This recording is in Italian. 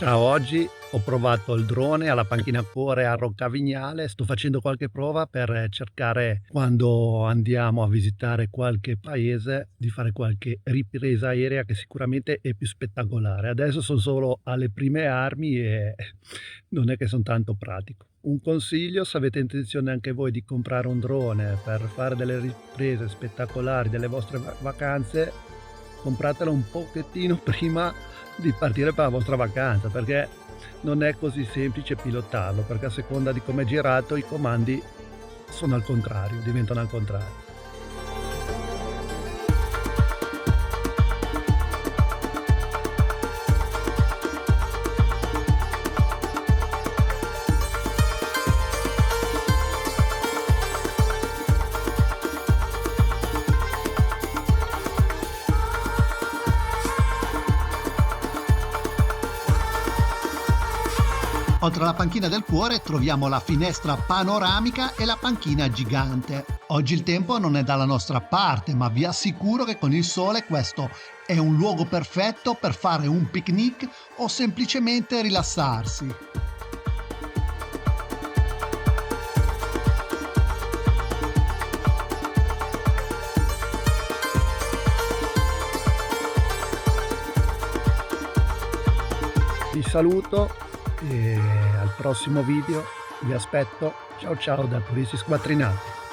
Ciao, oggi ho provato il drone alla panchina Cuore a Roccavignale. Sto facendo qualche prova per cercare, quando andiamo a visitare qualche paese, di fare qualche ripresa aerea che sicuramente è più spettacolare. Adesso sono solo alle prime armi e non è che sono tanto pratico. Un consiglio: se avete intenzione anche voi di comprare un drone per fare delle riprese spettacolari delle vostre vacanze, compratelo un pochettino prima di partire per la vostra vacanza, perché non è così semplice pilotarlo, perché a seconda di come è girato i comandi sono al contrario, diventano al contrario. Oltre alla panchina del cuore troviamo la finestra panoramica e la panchina gigante. Oggi il tempo non è dalla nostra parte, ma vi assicuro che con il sole questo è un luogo perfetto per fare un picnic o semplicemente rilassarsi. Vi saluto e al prossimo video vi aspetto. Ciao ciao da Turisti Squattrinati.